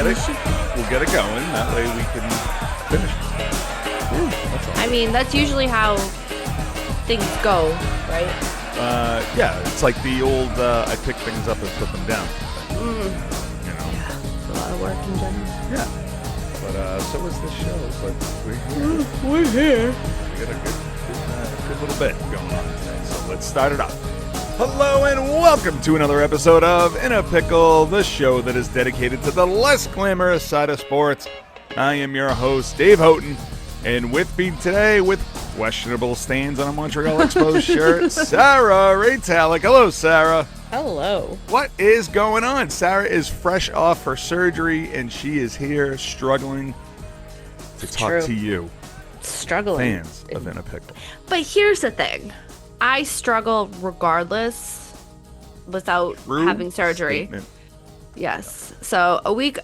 get it going. That way we can finish. That's all. I mean, that's usually how things go, right? Yeah, it's like the old I pick things up and put them down. You know? Yeah, it's a lot of work in general. Yeah. But so is this show. But we're here. We're here. We got a good little bit going on today. So let's start it up. Hello and welcome to another episode of In a Pickle, the show that is dedicated to the less glamorous side of sports. I am your host, Dave Houghton, and with me today with questionable stains on a Montreal Expos shirt, Sarah Raytalic. Hello, Sarah. Hello. What is going on? Sarah is fresh off her surgery, and she is here struggling to talk to you, Struggling. fans of In a Pickle. But here's the thing. I struggle regardless without having surgery. Statement. Yes. So a week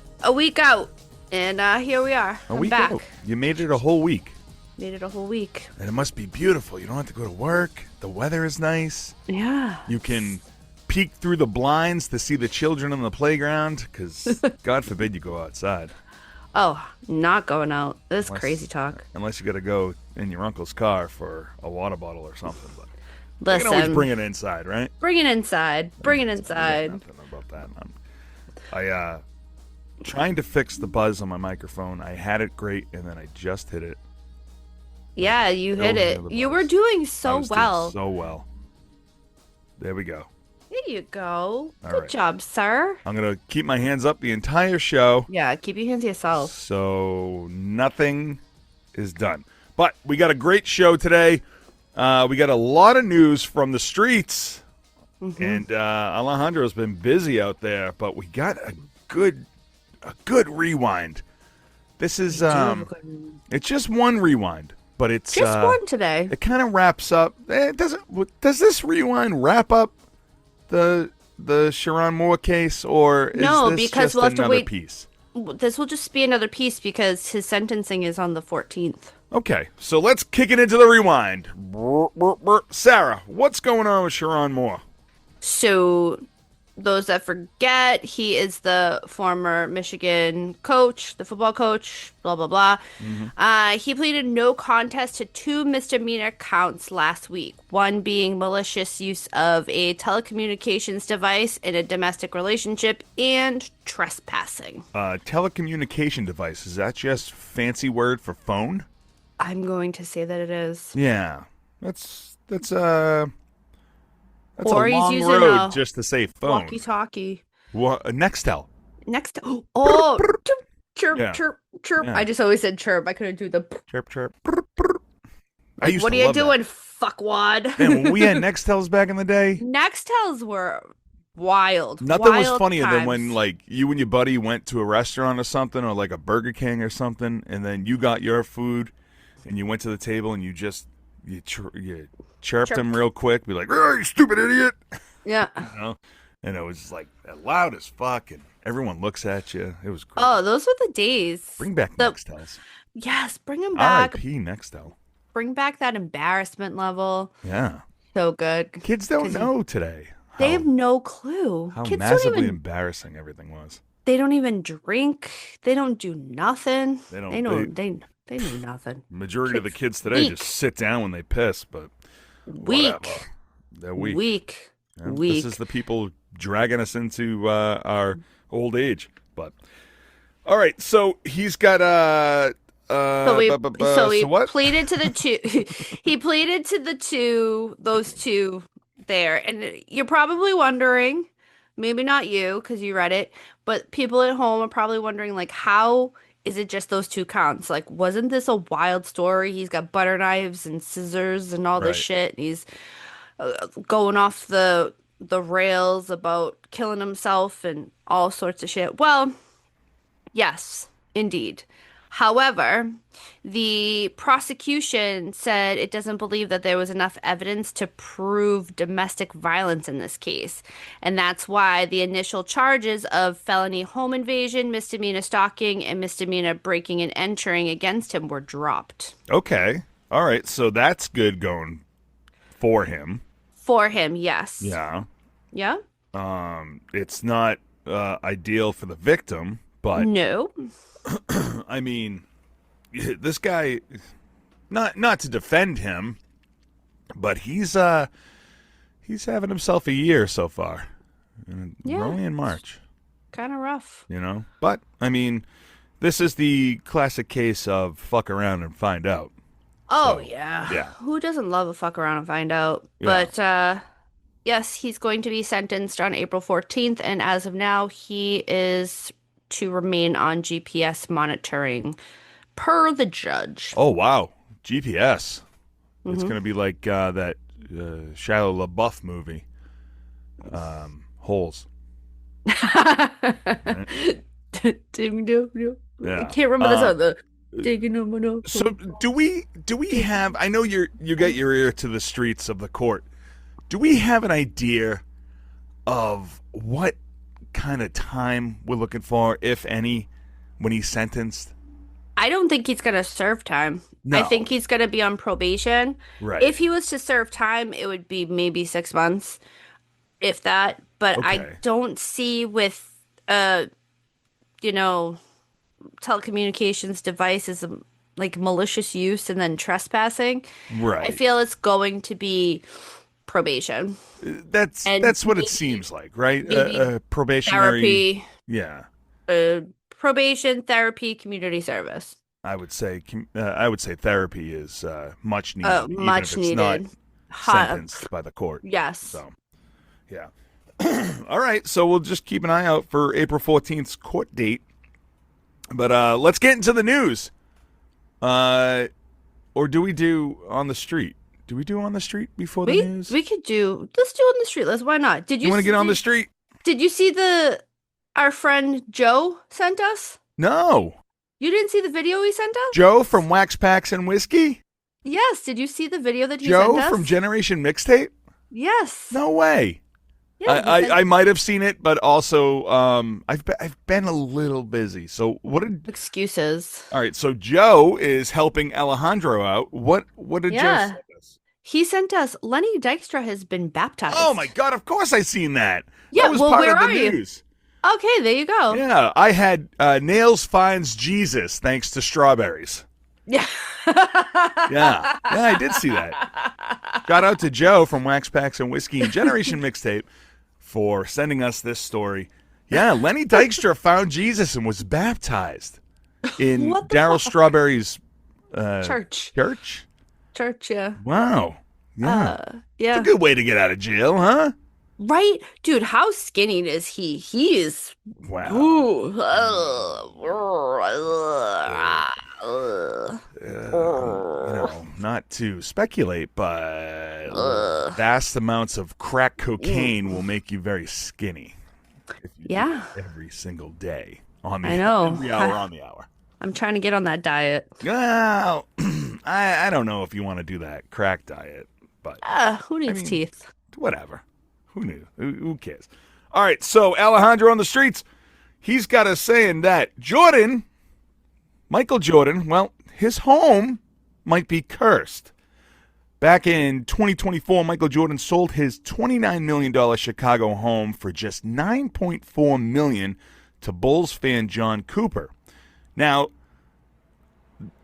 out, and here we are. I'm back. Out. You made it a whole week. Made it a whole week. And it must be beautiful. You don't have to go to work. The weather is nice. Yeah. You can peek through the blinds to see the children on the playground because God forbid you go outside. Oh, not going out. This is crazy talk. Unless you got to go in your uncle's car for a water bottle or something. But Listen. you can always bring it inside, right? Bring it inside. Bring it inside. Nothing about that. I trying to fix the buzz on my microphone. I had it great, and then I just hit it. Yeah, you hit it. You were doing so well. So well. There we go. There you go. All Good right. job, sir. I'm going to keep my hands up the entire show. Yeah, keep your hands to yourself. So nothing is done. But we got a great show today. We got a lot of news from the streets. Mm-hmm. And Alejandro's been busy out there. But we got a good rewind. This is it's just one rewind. But it's just one today. It kind of wraps up. Does this rewind wrap up the Sherrone Moore case, or is this because just we'll have to another wait. piece? This will just be another piece because his sentencing is on the 14th. Okay, so let's kick it into the rewind. Sarah, what's going on with Sherrone Moore? So, those that forget, he is the former Michigan coach, the football coach, blah, blah, blah. Mm-hmm. He pleaded no contest to 2 misdemeanor counts last week, one being malicious use of a telecommunications device in a domestic relationship and trespassing. Telecommunication device, is that just fancy word for phone? I'm going to say that it is. Yeah, that's a Or he's long using road a just to say phone. Walkie-talkie. Nextel. Next. Oh, chirp, Yeah. chirp, chirp. Yeah. I just always said chirp. I couldn't do the. Chirp, chirp. I used What to are you love that. doing, fuckwad? Man, when we had Nextels back in the day, Nextels were wild. nothing was Wild funnier than times. when, like, you and your buddy went to a restaurant or something, or like a Burger King or something, and then you got your food, and you went to the table, and you chirped him real quick, be like, "Oh, you stupid idiot!" Yeah. You know? And it was like loud as fuck, and everyone looks at you. It was great. Oh, those were the days. Bring back Nextels. Yes, bring them back. R.I.P. Nextel. Bring back that embarrassment level. Yeah. So good. Kids don't know today. They have no clue. How Kids massively embarrassing everything was. They don't even drink. They don't do nothing. They don't. They do nothing. Majority of the kids today weak. just sit down when they piss, but Weak. whatever. They're weak. Weak. Yeah, Weak. This is the people dragging us into our old age. But all right, so he's got So he what? pleaded to the two. He pleaded to those two there, and you're probably wondering, maybe not you because you read it, but people at home are probably wondering, like, how is it just those 2 counts? Like, wasn't this a wild story? He's got butter knives and scissors and all this Right. shit. And he's going off the rails about killing himself and all sorts of shit. Well, yes, indeed. However, the prosecution said it doesn't believe that there was enough evidence to prove domestic violence in this case. And that's why the initial charges of felony home invasion, misdemeanor stalking, and misdemeanor breaking and entering against him were dropped. Okay. All right. So that's good going for him. For him, yes. Yeah. Yeah? It's not ideal for the victim, But No. I mean, this guy, not to defend him, but he's having himself a year so far. And Yeah. we're only in March. Kind of rough. But I mean, this is the classic case of fuck around and find out. Oh, So, yeah. yeah. Who doesn't love a fuck around and find out? Yeah. But yes, he's going to be sentenced on April 14th, and as of now, he is to remain on GPS monitoring per the judge. Oh wow, GPS. It's Mm-hmm. gonna be like that Shia LaBeouf movie, Holes. Right? I Yeah. can't remember the song. The digging on my nose. So do we have? I know you got your ear to the streets of the court. Do we have an idea of what kind of time we're looking for, if any, when he's sentenced? I don't think he's gonna serve time. No. I think he's gonna be on probation. Right. If he was to serve time, it would be maybe 6 months, if that. But I Okay. don't see with you know, telecommunications devices like malicious use and then trespassing. I Right. feel it's going to be probation and That's what it seems like, right? maybe Probationary. therapy, Yeah. probation, therapy, community service. I would say therapy is much needed, even Much if it's not needed. Hot, sentenced by the court. yes. So, yeah. All right, so we'll just keep an eye out for April 14th's court date. But let's get into the news. Or do we do on the street? Do we do on the street before the news? We could let's do on the street. Why not? You want to get on the street? Did you see our friend Joe sent us? No. You didn't see the video he sent us? Joe from Wax Packs and Whiskey? Yes. Did you see the video that he Joe sent us? from Generation Mixtape? Yes. No way. Yeah, I might have seen it, but also I've been a little busy. So what did? Excuses. All right, so Joe is helping Alejandro out. What did Joe send us? He sent us Lenny Dykstra has been baptized. Oh my God! Of course I seen that. Yeah, that was well, part where of the are you? news. Okay, there you go. Yeah, I had Nails finds Jesus thanks to strawberries. Yeah. Yeah, I did see that. Shout out to Joe from Wax Packs and Whiskey and Generation Mixtape for sending us this story. Yeah, Lenny Dykstra found Jesus and was baptized in Daryl Strawberry's Church. Church, Yeah. Wow. Yeah. Yeah. It's a good way to get out of jail, huh? Right? Dude, how skinny is he? He is. Wow. Ooh. Not to speculate, but vast amounts of crack cocaine will make you very skinny. If you do it every single day on the every hour on the hour. I'm trying to get on that diet. Well, I don't know if you want to do that crack diet, but Who needs teeth? whatever. Who knew? Who cares? All right, so Alejandro on the streets, he's got us saying that Michael Jordan, well, his home might be cursed. Back in 2024, Michael Jordan sold his $29 million Chicago home for just $9.4 million to Bulls fan John Cooper. Now,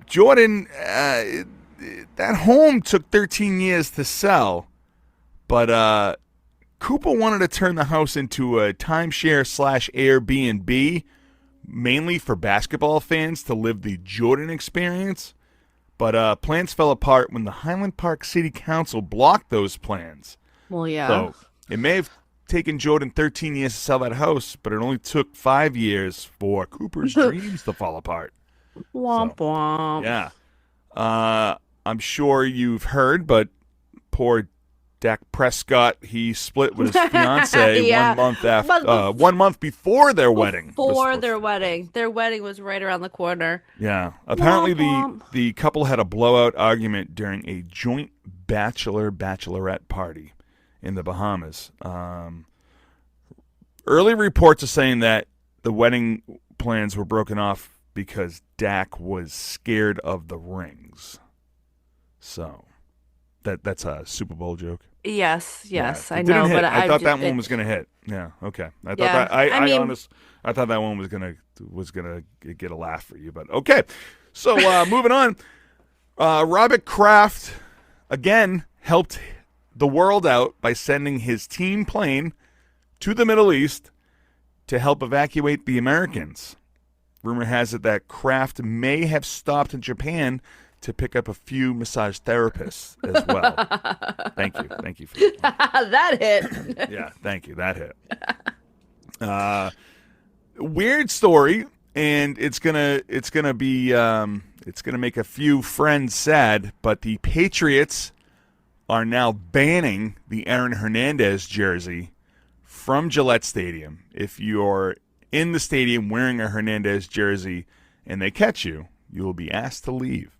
Jordan, that home took 13 years to sell, but Cooper wanted to turn the house into a timeshare / Airbnb, mainly for basketball fans to live the Jordan experience. But plans fell apart when the Highland Park City Council blocked those plans. Well, yeah. So it may have taken Jordan 13 years to sell that house, but it only took 5 years for Cooper's dreams to fall apart. Womp womp. Yeah. I'm sure you've heard, but poor Dak Prescott, he split with his fiance 1 month after, 1 month before their wedding. Before their wedding. Their wedding was right around the corner. Yeah. Apparently Womp womp. the couple had a blowout argument during a joint bachelorette party in the Bahamas. Early reports are saying that the wedding plans were broken off because Dak was scared of the rings. So, That's a Super Bowl joke. Yes, Yeah, yes, I it didn't know, hit. but I I thought that just one was gonna hit. Yeah, okay. I thought yeah. that I I I mean, honest I thought that one was gonna get a laugh for you, but okay. So moving on, Robert Kraft again helped the world out by sending his team plane to the Middle East to help evacuate the Americans. Rumor has it that Kraft may have stopped in Japan to pick up a few massage therapists as well. Thank you for that. that hit. Yeah, thank you. That hit. Weird story, and it's gonna make a few friends sad. But the Patriots are now banning the Aaron Hernandez jersey from Gillette Stadium. If you're in the stadium wearing a Hernandez jersey and they catch you, you will be asked to leave.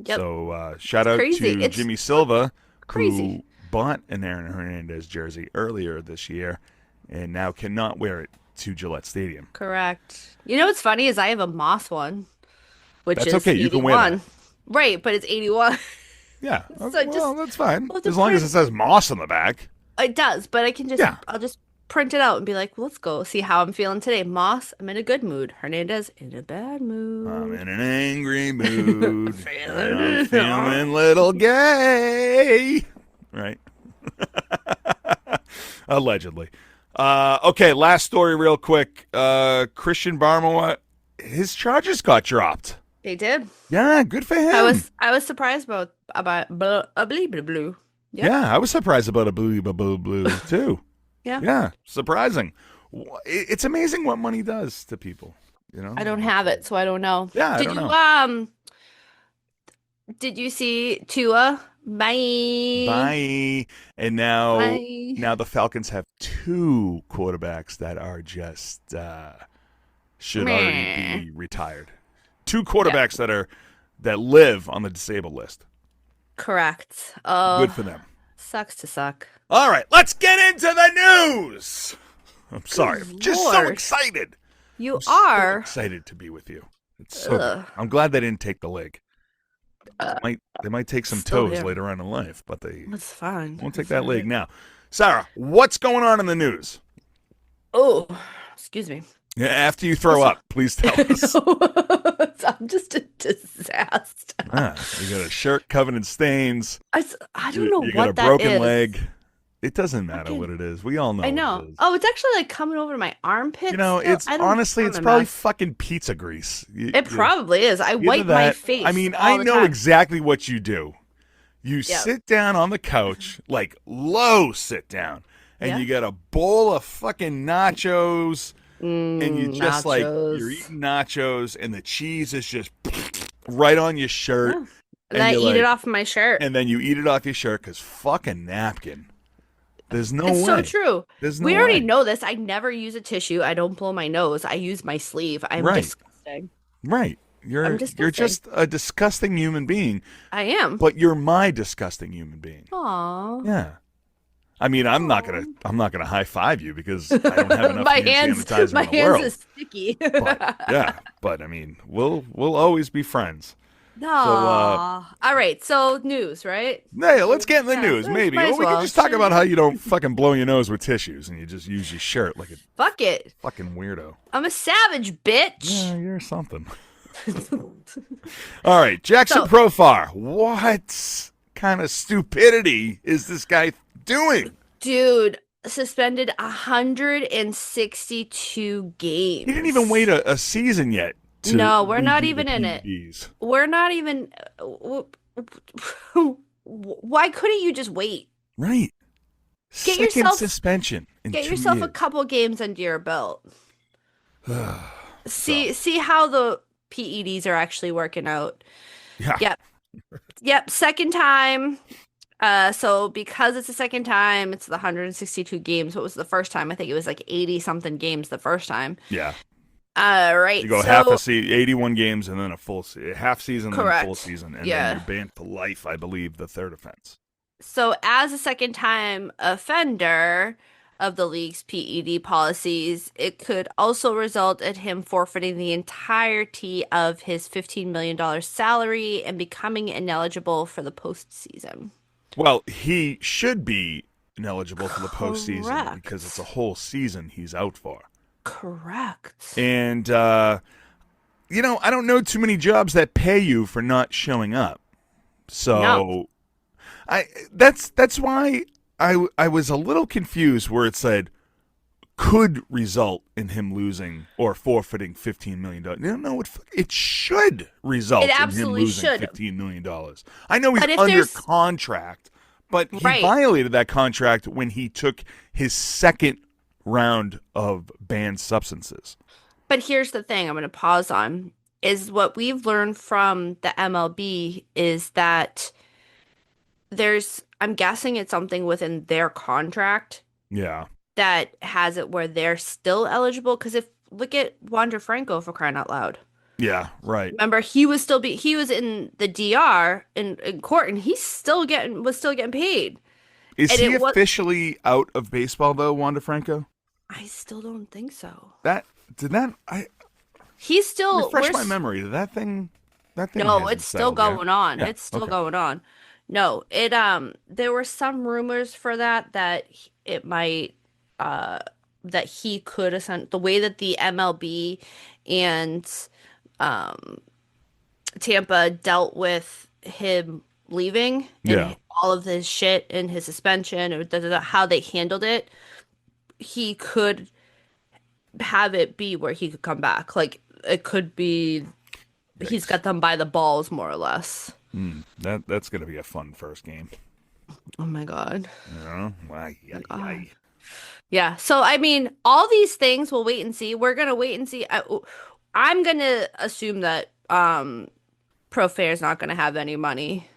Yep. So shout out crazy. to It's Jimmy Silva, crazy. who bought an Aaron Hernandez jersey earlier this year and now cannot wear it to Gillette Stadium. Correct. You know what's funny is I have a Moss one, which That's is okay. You can wear 81. that. Right, but it's 81. Yeah. So Well, that's fine. we'll As long as it says Moss on the back. It does, but I can just Yeah. I'll just print it out and be like, let's go see how I'm feeling today. Moss, I'm in a good mood. Hernandez, in a bad mood. I'm in an angry mood. I'm feeling a little gay. Right. Allegedly. Okay, last story real quick. Christian Barmore, his charges got dropped. They did. Yeah, good for him. I was surprised about blue. Yeah. Yeah, I was surprised about a blue too. Yeah. Yeah, surprising. It's amazing what money does to people, I don't have it, so I don't know. Yeah, I Did don't you know. did you see Tua? Bye. Bye. And now Bye. the Falcons have two quarterbacks that are just should already be retired. Two quarterbacks that live on the disabled list. Correct. Good for them. Sucks to suck. All right, let's get into the news. I'm sorry. I'm just so Lord. excited. You I'm so are. excited to be with you. It's so good. Ugh. I'm glad they didn't take the leg. They might take some Still toes here. later on in life, but they That's fine. won't take that leg now. Sarah, what's going on in the news? Oh, excuse me. Yeah, after you throw up, please tell us. I'm just a disaster. You got a shirt covered in stains. I don't know You what got a that broken is. leg. It doesn't matter Fucking- what it is. We all know. I What know. it is. Oh, it's actually like coming over to my armpits. It's I don't honestly, have it's a probably mess. fucking pizza grease. It probably is. I Either wipe my that- face. I mean, all I the know time. exactly what you do. You Yeah. sit down on the couch, like low sit down, and Yeah. you got a bowl of fucking nachos, and you just like nachos. you're eating nachos, and the cheese is just right on your shirt, Yeah. And I you're eat it like- off my shirt. and then you eat it off your shirt because fucking napkin. There's no It's way. so true. There's no We already way. know this. I never use a tissue. I don't blow my nose. I use my sleeve. I'm Right. disgusting. Right. You're disgusting. just a disgusting human being, I am. but you're my disgusting human being. Aw. Yeah. I mean, I'm not gonna high five you because I don't have enough my hand hands, sanitizer my in the hands world. is sticky. But I mean, we'll always be friends. No. All right. So news, right? Hey, let's get in the Yeah, news, maybe. might Or as we well. can just talk about how you don't fucking blow your nose with tissues and you just use your shirt like a Fuck it. fucking weirdo. I'm a savage, bitch. Yeah, you're something. All right, Jackson So- Profar. What kind of stupidity is this guy doing? Dude, suspended 162 games. He didn't even wait a season yet. To No, we're not redo even the in it. PEDs. We're not even. Why couldn't you just wait? Right. Get Second yourself- suspension. In Get 2 yourself a years. couple games under your belt. See how the PEDs are actually working out. Yeah. Yep. Yep, second time. So because it's the second time, it's the 162 games. What was the first time? I think it was like 80 something games the first time. Yeah. Right. You go so, half a season, 81 games, and then a full half season, then Correct. full season, and Yeah. then you're banned for life. I believe the third offense. So as a second time offender of the league's PED policies, it could also result in him forfeiting the entirety of his $15 million salary and becoming ineligible for the postseason. Well, he should be ineligible for the postseason because it's a Correct. whole season he's out for. Correct. And I don't know too many jobs that pay you for not showing up. No. So that's why I was a little confused where it said could result in him losing or forfeiting $15 million. No, it should It result in him absolutely losing should. $15 million. I know he's But if under there's contract, but he right. violated that contract when he took his second round of banned substances. But here's the thing I'm going to pause on is what we've learned from the MLB is that I'm guessing it's something within their contract Yeah, that has it where they're still eligible. Because if look at Wander Franco for crying out loud. yeah, right. Remember, he was in the DR in court, and he's still getting paid. Is And he it was officially out of baseball though, Wanda Franco? I still don't think so. That did that I He's still refresh we're my memory. Did that thing no, hasn't it's still settled yet? going on. Yeah. It's still Okay. going on. No, it there were some rumors for that it might uh that he could ascend the way that the MLB and um Tampa dealt with him leaving Yeah. and all of his shit and his suspension or how they handled it, he could have it be where he could come back. Like it could be he's Yikes. got them by the balls more or less. That's gonna be a fun first game. Oh my God. You know? Ay, My ay, God. ay. Yeah. So, I mean, all these things we'll wait and see. We're going to wait and see. I'm going to assume that Pro Fair is not going to have any money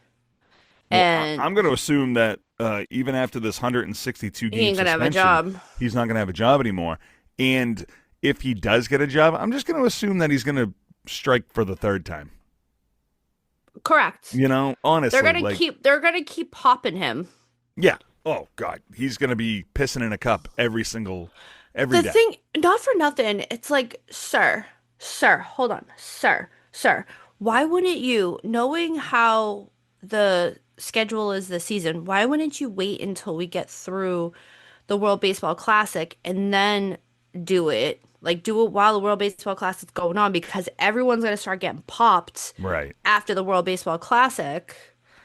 Well, and I'm gonna assume that even after this 162 he game ain't going to have a suspension, job. he's not gonna have a job anymore. And if he does get a job, I'm just gonna assume that he's gonna strike for the third time. Correct. Honestly, like, They're going to keep popping him. yeah. Oh God, he's gonna be pissing in a cup every The day. thing, not for nothing, it's like, sir, hold on, sir, why wouldn't you, knowing how the schedule is this season, why wouldn't you wait until we get through the World Baseball Classic and then do it? Like, do it while the World Baseball Classic is going on because everyone's going to start getting popped Right, after the World Baseball Classic.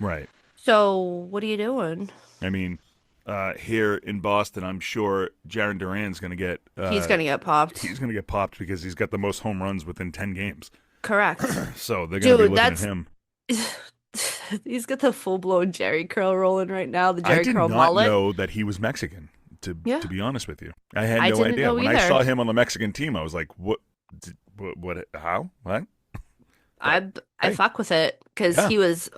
right. So, what are you doing? I mean, here in Boston, I'm sure Jaron Duran's gonna get He's going to get popped. he's gonna get popped because he's got the most home runs within 10 games. Correct. So they're gonna be Dude, looking at that's him. he's got the full-blown Jerry curl rolling right now, the I Jerry did curl not mullet. know that he was Mexican. To Yeah, to be honest with you, I had I no didn't idea. know When I either. saw him on the Mexican team, I was like, what, how, what? But I hey, fuck with it because yeah. he was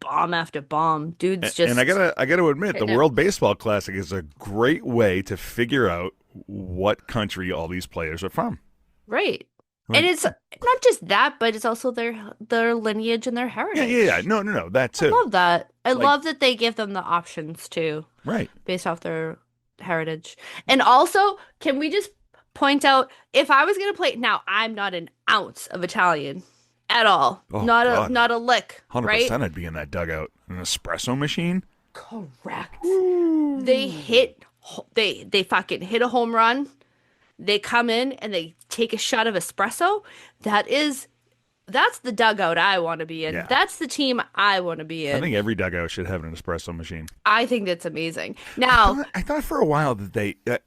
bomb after bomb. Dude's And I just gotta admit, the hitting it. World Baseball Classic is a great way to figure out what country all these players are from. Right. And Like, it's not just that, but it's also their lineage and their yeah. heritage. No, that I too. love that. I Like, love that they give them the options too, right. based off their heritage. And also, can we just point out if I was gonna play now, I'm not an ounce of Italian at all. Oh God, Not a lick, right? 100% I'd be in that dugout. An espresso machine. Correct. They Ooh. hit they fucking hit a home run. They come in and they take a shot of espresso. That's the dugout I want to be in. Yeah. That's the team I want to be I in. think every dugout should have an espresso machine. I think that's amazing. Now, I thought for a while that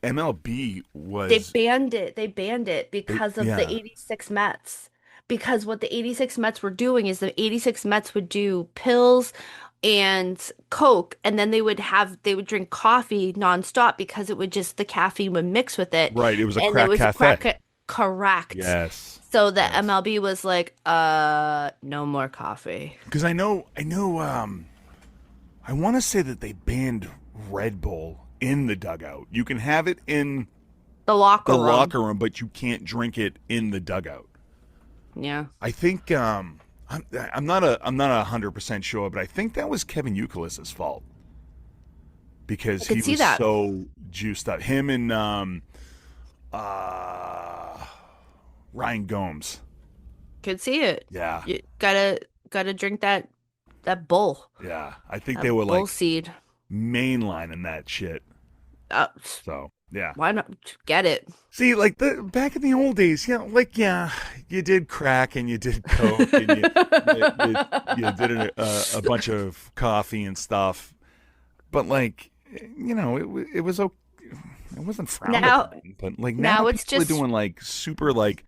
MLB they was banned it. They banned it because of the yeah 86 Mets. Because what the 86 Mets were doing is the 86 Mets would do pills and Coke, and then they would drink coffee nonstop because it would just the caffeine would mix with it. right. It was a And there crack was a cafe. correct. Yes, So the yes. MLB was like, no more coffee. Because I know. I want to say that they banned Red Bull in the dugout. You can have it in The locker the room. locker room, but you can't drink it in the dugout. Yeah. I think I'm not 100% sure, but I think that was Kevin Youkilis's fault I because he could see was that. so juiced up. Him and uh, Ryan Gomes. Could see it. Yeah, You gotta drink that bull, Yeah, I think that they were bull like seed. mainlining that shit. Uh, So yeah. why not get it? See, like the back in the old days, like you did crack and you did coke and you did a bunch of coffee and stuff, but like it was okay. It wasn't frowned Now, upon. But like now now it's people are just. doing like super like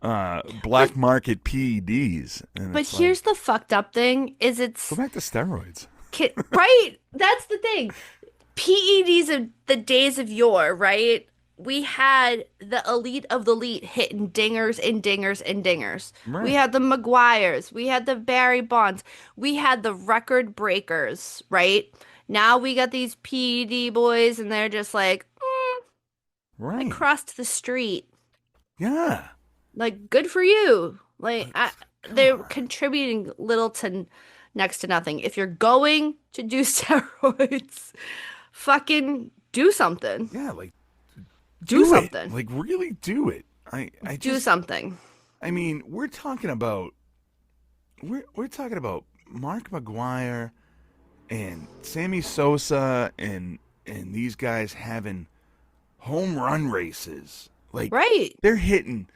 But black market PEDs, and but it's like here's the fucked up thing: is go it's back to steroids. right. That's the thing. PEDs of the days of yore, right? We had the elite of the elite hitting dingers and dingers and dingers. We Right. had the Maguires. We had the Barry Bonds. We had the record breakers, right? Now we got these PED boys, and they're just like, I Right. crossed the street. Yeah. Like, good for you. Like, Come they're on. contributing little to next to nothing. If you're going to do steroids, fucking do something. Yeah, like Do do it. something. Like really do it. I Do just something. I mean, we're talking about Mark McGuire and Sammy Sosa and these guys having home run races. Like Right. they're hitting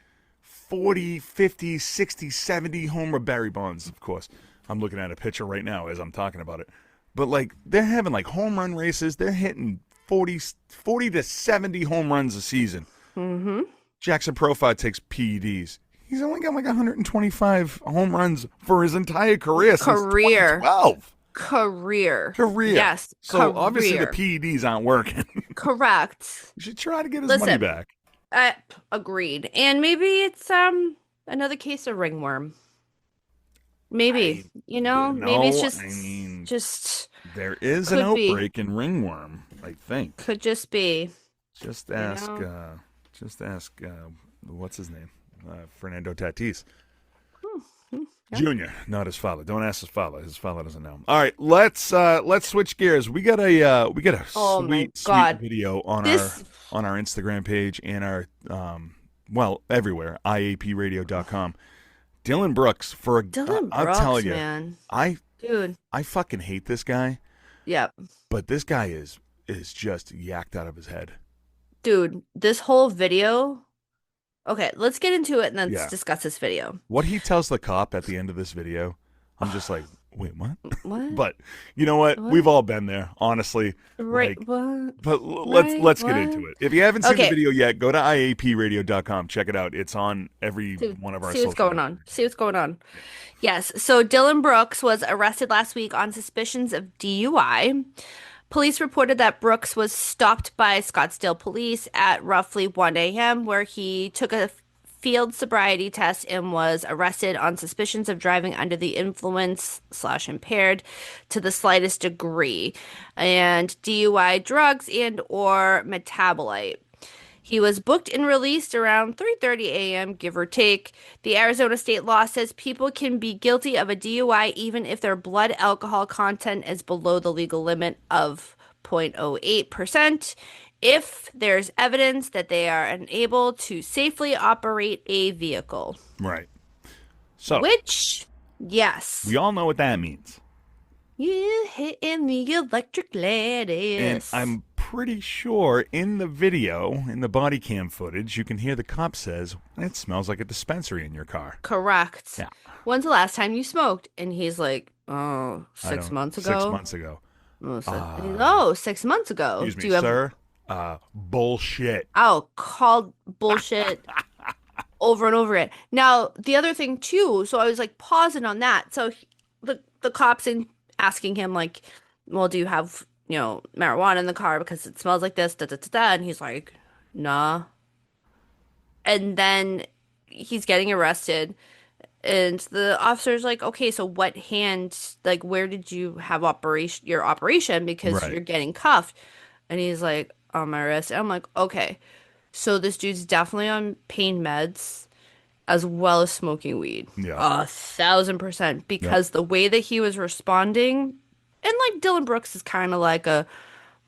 40, 50, 60, 70 homer Barry Bonds, of course. I'm looking at a picture right now as I'm talking about it. But like they're having like home run races. They're hitting 40 to 70 home runs a season. Mm-hmm. Jurickson Profar takes PEDs. He's only got like 125 home runs for his entire career since Career. 2012. Career. Career. Yes. So obviously the Career. PEDs aren't working. Correct. You should try to get his money Listen, back. agreed. And maybe it's another case of ringworm. I Maybe, maybe it's no, just I mean just there is an could be. outbreak in ringworm. I think. Could just be, Just you ask. know. Just ask. What's his name? Fernando Tatis. Hmm, yeah. Junior, not his father. Don't ask his father. His father doesn't know. All right, let's switch gears. We got a Oh my sweet God. video on This our Instagram page and our everywhere iapradio.com. Dillon Brooks Dillon I'll Brooks, tell you, man. I Dude. I fucking hate this guy, Yep. but this guy is just yacked out of his head. Dude, this whole video. Okay, let's get into it and then let's Yeah. discuss this video. What he tells the cop at the end of this video, I'm just like, wait, what? What? But you know what? What? We've all been there, honestly. Right. Like, What? but Right, let's get what? into it. If you haven't seen the Okay. video yet, go to iapradio.com. Check it out. It's on every See, one of our see what's social going on. networks. See what's going on. Yes. So Dillon Brooks was arrested last week on suspicions of DUI. Police reported that Brooks was stopped by Scottsdale police at roughly 1 a.m., where he took a field sobriety test and was arrested on suspicions of driving under the influence / impaired to the slightest degree, and DUI, drugs and or metabolite. He was booked and released around 3:30 a.m., give or take. The Arizona state law says people can be guilty of a DUI even if their blood alcohol content is below the legal limit of 0.08% if there's evidence that they are unable to safely operate a vehicle. Right. So Which, yes, we all know what that means. you hitting the electric And lettuce. I'm pretty sure in the video, in the body cam footage, you can hear the cop says, it smells like a dispensary in your car. Correct. Yeah. When's the last time you smoked? And he's like, oh, I 6 months don't- ago. 6 months ago. Oh, Ah. oh, 6 months ago. Excuse Do me, you have sir. Bullshit. oh, called bullshit over and over again. Now, the other thing too, so I was like pausing on that. So the cops in asking him like, well, do you have, marijuana in the car because it smells like this, da da da da, and he's like, nah. And then he's getting arrested. And the officer's like, okay, so what hand, like, where did you have your operation because Right. you're getting cuffed? And he's like, on my wrist. And I'm like, okay, so this dude's definitely on pain meds as well as smoking weed. Yeah. 1,000% because the way that he was responding, and like Dillon Brooks is kind of like a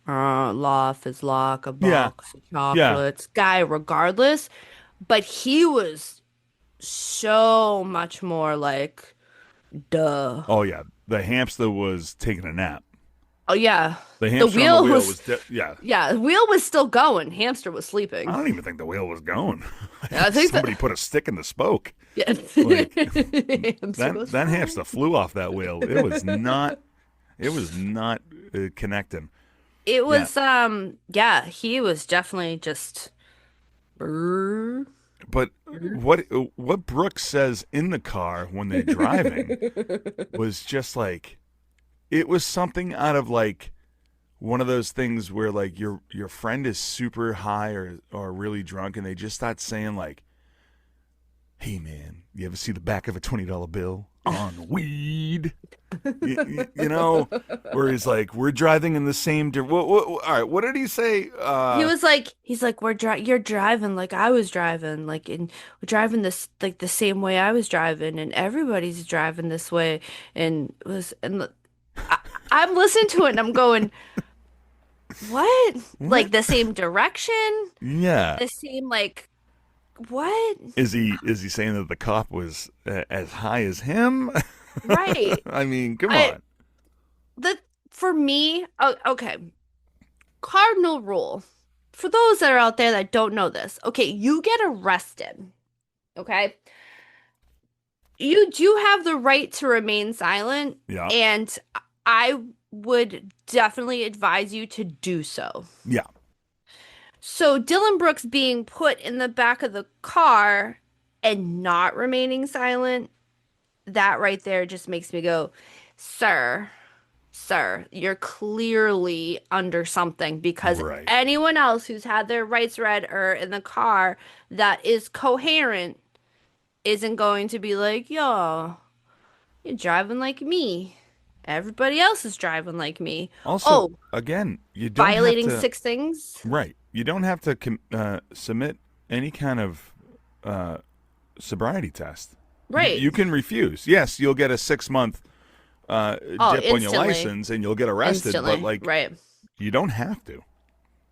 loft is lock, a Yeah. box of chocolates guy, regardless. But he was so much more like, duh. Oh, yeah. the hamster was taking a nap. Oh yeah. The The hamster on the wheel wheel was was yeah. yeah, the wheel was still going. Hamster was I sleeping. don't even think the wheel was going. I I think think somebody that put a stick in the spoke. yeah. Like Hamster goes, that hamster flew off that wheel. It was not. It was not connecting. it Yeah, was yeah, he was definitely just brrr. but what Brooks says in the car when they're driving was just like it was something out of like one of those things where like your friend is super high or really drunk and they just start saying like, "Hey man, you ever see the back of a $20 bill on weed?" You know, where he's like, "We're driving in the same." All right, what did he say? He's like, you're driving like I was driving, like, and we're driving this like the same way I was driving, and everybody's driving this way, and it was, and I, I'm listening to it, and I'm going, what? What? Like the same direction, Yeah. the same like, what? Is he saying that the cop was as high as him? Right. I mean, come I on. the For me, oh, okay. Cardinal rule. For those that are out there that don't know this, okay, you get arrested, okay? You do have the right to remain silent, Yeah. and I would definitely advise you to do so. Yeah. So, Dillon Brooks being put in the back of the car and not remaining silent, that right there just makes me go, sir. Sir, you're clearly under something because Right. anyone else who's had their rights read or in the car that is coherent isn't going to be like, yo, you're driving like me. Everybody else is driving like me. Also, Oh, again, you don't have violating to. six things? Right. You don't have to submit any kind of sobriety test. Right. You can refuse. Yes, you'll get a 6 month Oh, dip on your instantly. license and you'll get arrested, but Instantly. like Right. you don't have to.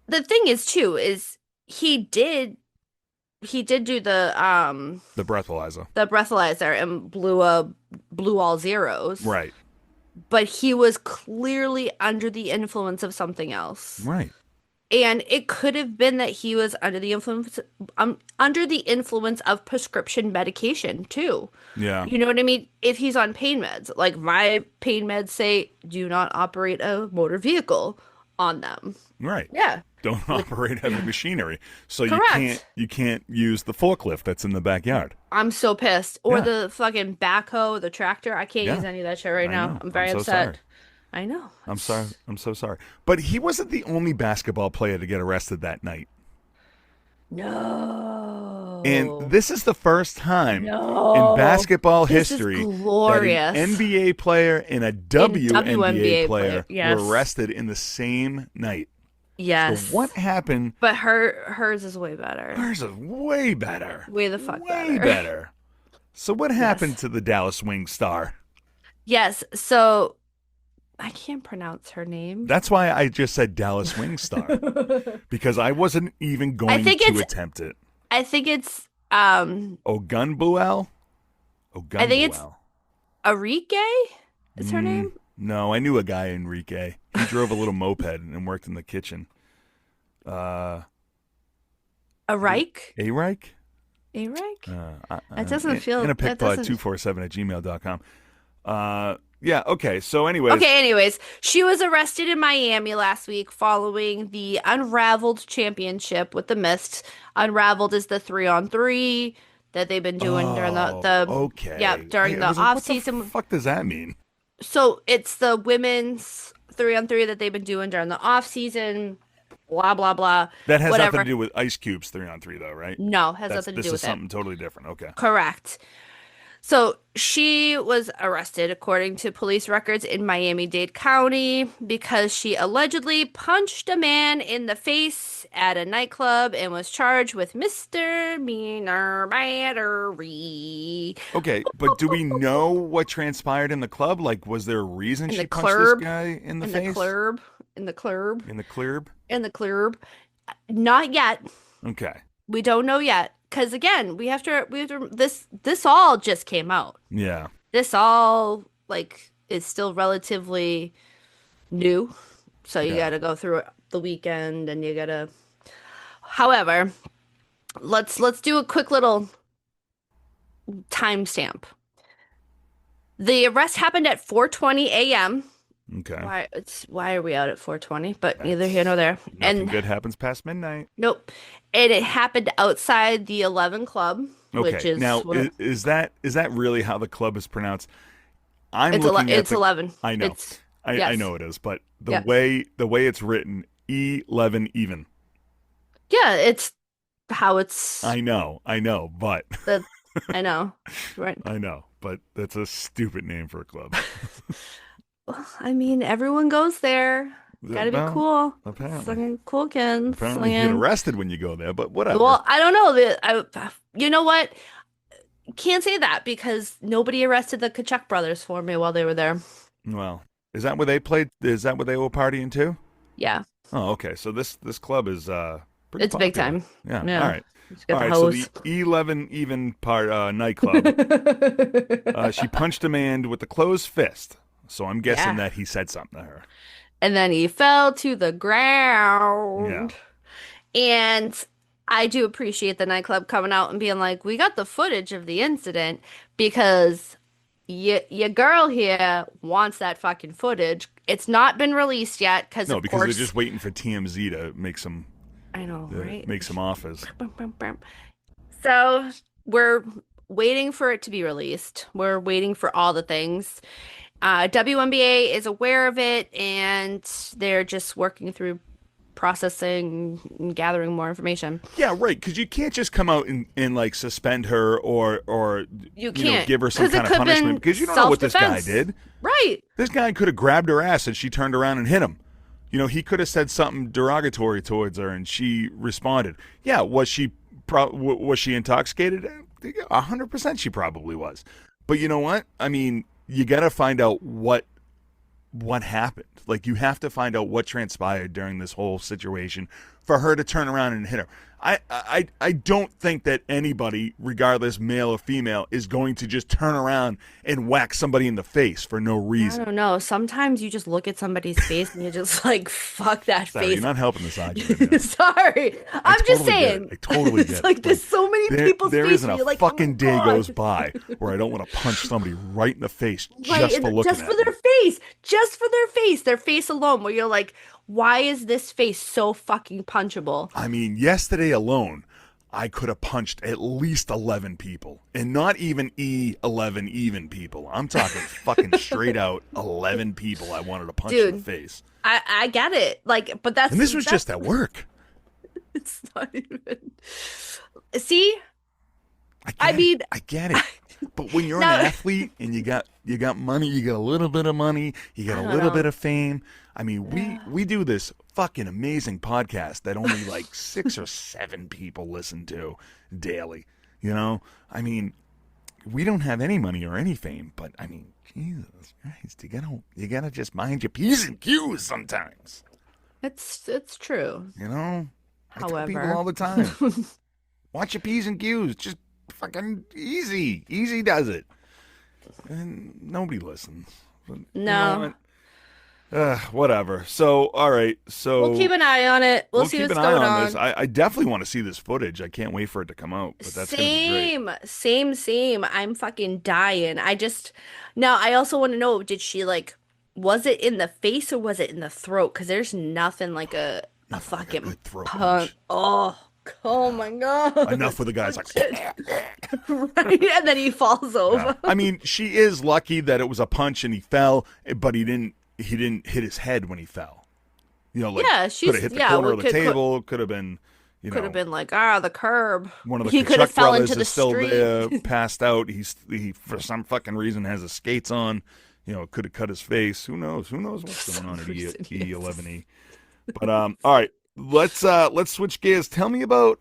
The thing is, too, is he did do The breathalyzer. the breathalyzer and blew all zeros. Right. But he was clearly under the influence of something else. Right. And it could have been that he was under the influence of prescription medication too. Yeah. You know what I mean? If he's on pain meds, like my pain meds say, do not operate a motor vehicle on them. Right. Yeah. Don't operate heavy machinery. So Correct. you can't use the forklift that's in the backyard. I'm so pissed. Or Yeah. the fucking backhoe, the tractor. I can't Yeah. use any of that shit right I now. know. I'm very I'm so upset. sorry. I know. I'm sorry. I'm so sorry. But he wasn't the only basketball player to get arrested that night. No. And this is the first time No. in basketball This is history glorious. that an NBA player and a WNBA player, player yes. were arrested in the same night. Yes. So what happened? But hers is way better. Hers is way better. Way the fuck Way better. better. So what happened to the Dallas Wings star? Yes. So I can't pronounce her name. That's why I just said Dallas Wings star. Because I wasn't even going to attempt it. I think it's Ogunbowale? I think it's Arike is her name. No, I knew a guy, Enrique. He drove a little moped and worked in the kitchen. Arike? Arike? Arike? That doesn't feel in a that pickpod doesn't 247@gmail.com. Yeah, okay. So anyways, she was arrested in Miami last week following the Unrivaled championship with the Mist. Unrivaled is the 3-on-3 that they've been doing during the okay. yeah, during the I was like, off season. What the fuck does that mean? So it's the women's 3-on-3 that they've been doing during the off season. Blah blah blah. That has whatever. nothing to do with Ice Cube's 3-on-3 though, right? No, has nothing to do with This is it. something totally different. Okay. Correct. So she was arrested, according to police records in Miami-Dade County, because she allegedly punched a man in the face at a nightclub and was charged with misdemeanor battery. Okay, but do we know what transpired in the club? Like, was there a reason In she the punched this club? guy in the In face? the club. In the club. In the club? In the club. Not yet. Okay. We don't know yet. Because again, we have to this all just came out. Yeah. This all like is still relatively new. So you Yeah. got to go through the weekend and you got to. However, let's do a quick little timestamp. The arrest happened at 4:20 a.m. Okay. Why are we out at 4:20? But neither here nor That's there. nothing And good happens past midnight. nope. And it happened outside the 11 Club, which Okay. is Now, what is that really how the club is pronounced? I'm looking at it's 11. I know. It's I yes. know it is, but the Yes. way it's written, 11 even. Yeah, it's how it's I know, but the I know. Right. I know, but that's a stupid name for a club. I mean, everyone goes there. Gotta be Well, cool. apparently, Slinging cool kids. apparently you get Slinging. arrested when you go there, but whatever. Well, I don't know. You know what? Can't say that because nobody arrested the Kachuk brothers for me while they were there. Well, is that where they played? Is that where they were partying too? Yeah, Oh, okay. So this club is pretty it's big popular. time. Yeah. Yeah. All right. Just All got the right. So hose. the 11 even part nightclub. She punched a man with a closed fist. So I'm guessing Yeah. that he said something to her. And then he fell to the Yeah. ground. And I do appreciate the nightclub coming out and being like, we got the footage of the incident because your girl here wants that fucking footage. It's not been released yet because, No, of because they're course, just waiting for TMZ to make some I know, right? offers. Bum, bum, bum. So we're waiting for it to be released. We're waiting for all the things. WNBA is aware of it and they're just working through processing and gathering more information. Yeah, right. Because you can't just come out and like suspend her or You can't give her some 'cause it kind of could've been punishment because you don't know what this guy self-defense. did. Right. This guy could have grabbed her ass and she turned around and hit him. He could have said something derogatory towards her and she responded. Yeah, was she intoxicated? 100% she probably was. But you know what? I mean, you got to find out what happened. Like, you have to find out what transpired during this whole situation for her to turn around and hit her. I don't think that anybody, regardless male or female, is going to just turn around and whack somebody in the face for no I reason. don't know. Sometimes you just look at somebody's face and you're just like, fuck that Sorry, face. you're not helping this argument here. Sorry. I'm just totally get saying. it. I totally get It's it. like there's so many people's There faces. isn't a You're like, oh fucking my day God. goes by where I don't want to punch somebody right in the face Right, just and for looking just at for them. their face. Just for their face alone, where you're like, why is this face so fucking punchable? I mean, yesterday alone, I could have punched at least 11 people. And not even 11 even people. I'm talking fucking straight out 11 people I wanted to punch in the face. I get it. Like, but that's And this was just at work. It's not even. See? I get it. But when you're No. an athlete and you got money, you got a little bit of money, you got a little bit of fame. I mean, we do this fucking amazing podcast that only like 6 or 7 people listen to daily. I mean, we don't have any money or any fame, but I mean, Jesus Christ, you gotta just mind your P's and Q's sometimes. It's true. I tell However, people all the time, watch your P's and Q's. Just fucking easy does it, and nobody listens. But you know no. what? Whatever. So, all right. So We'll keep an eye on it. We'll see keep what's an eye going on on. this. I definitely want to see this footage. I can't wait for it to come out. But that's gonna be great. Same. I'm fucking dying. Now I also want to know, did she was it in the face or was it in the throat? Because there's nothing like a Nothing like a fucking good throat punch. punch. Oh my God. Enough with the guys like. Right, and then he falls over. I mean, she is lucky that it was a punch and he fell, but he didn't hit his head when he fell. Yeah, could have hit the corner of the table. Could have been, could have been like the curb. One of the He could have Kachuk fell brothers into the is still street. there, passed out. He for some fucking reason has his skates on. Could have cut his face. Who knows? Who knows what's going on at E11E? But all right, let's switch gears. Tell me about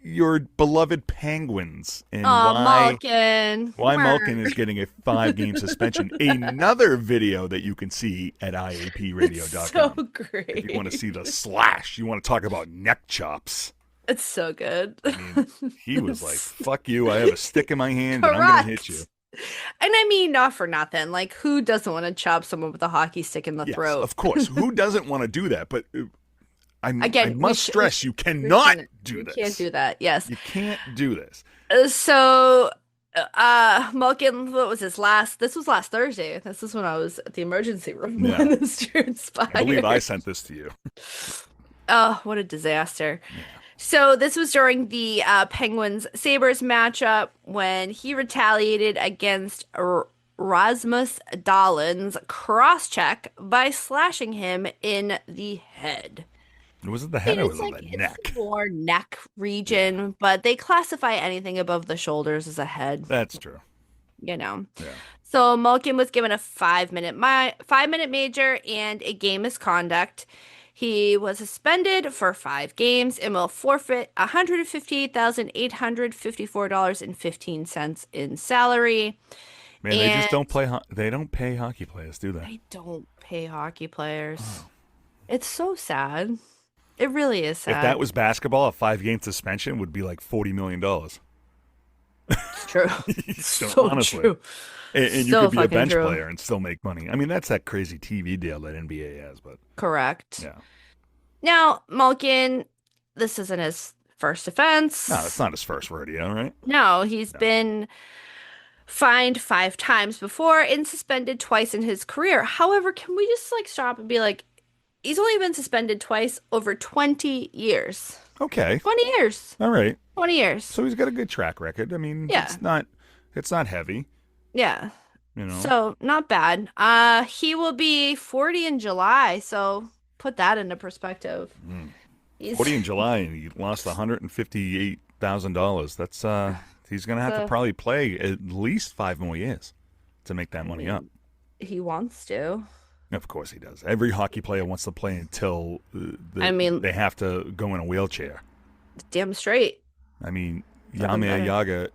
your beloved Penguins and Malkin. why Malkin is getting a 5-game suspension. Another video that you can see at IAPradio.com. So great. If you want to see the slash, you want to talk about neck chops. It's so good. I mean, he was like, fuck you, I have a stick in my hand and I'm going to hit you. And I mean, not for nothing. Like, who doesn't want to chop someone with a hockey stick in the Yes, throat? of course. Who doesn't want to do that? But I Again, must stress, you we cannot shouldn't. do We can't this. do that. Yes. You can't do this. So, Malkin, what was his last? This was last Thursday. This is when I was at the emergency room Yeah. when this I believe I transpired. sent this to you. Oh, what a disaster. Yeah. So this was during the Penguins Sabres matchup when he retaliated against Rasmus Dahlin's cross-check by slashing him in the head. Was it the head And or it's was it like the it's neck? more neck Yeah, region, but they classify anything above the shoulders as a head, that's true. you know. Yeah. So Malkin was given a 5-minute major and a game misconduct. He was suspended for 5 games and will forfeit $158,854.15 in salary. Man, they just And don't play. They don't pay hockey players, do they? I don't pay hockey players. Oh. It's so sad. It really is If that sad. was basketball, a 5-game suspension would be like $40 million. It's true. So So honestly, true. and you So could be a fucking bench true. player and still make money. I mean, that's that crazy TV deal that NBA has, but Correct. yeah. Now, Malkin, this isn't his first No, that's offense. not his first rodeo, right? No, he's No. been fined 5 times before and suspended twice in his career. However, can we just like stop and be like, he's only been suspended twice over 20 years. Okay. 20 years. All right. 20 years. So he's got a good track record. I mean, Yeah. it's not heavy, Yeah. you know. So, not bad. He will be 40 in July, so put that into perspective. Mm. He's 40 in July, and he lost $158,000. That's he's gonna have to the probably play at least 5 more years to make that I money up. mean, he wants to. Of course he does. Every hockey player wants to play until I mean, they have to go in a wheelchair. damn straight. I mean, Nothing Yamir better. Yaga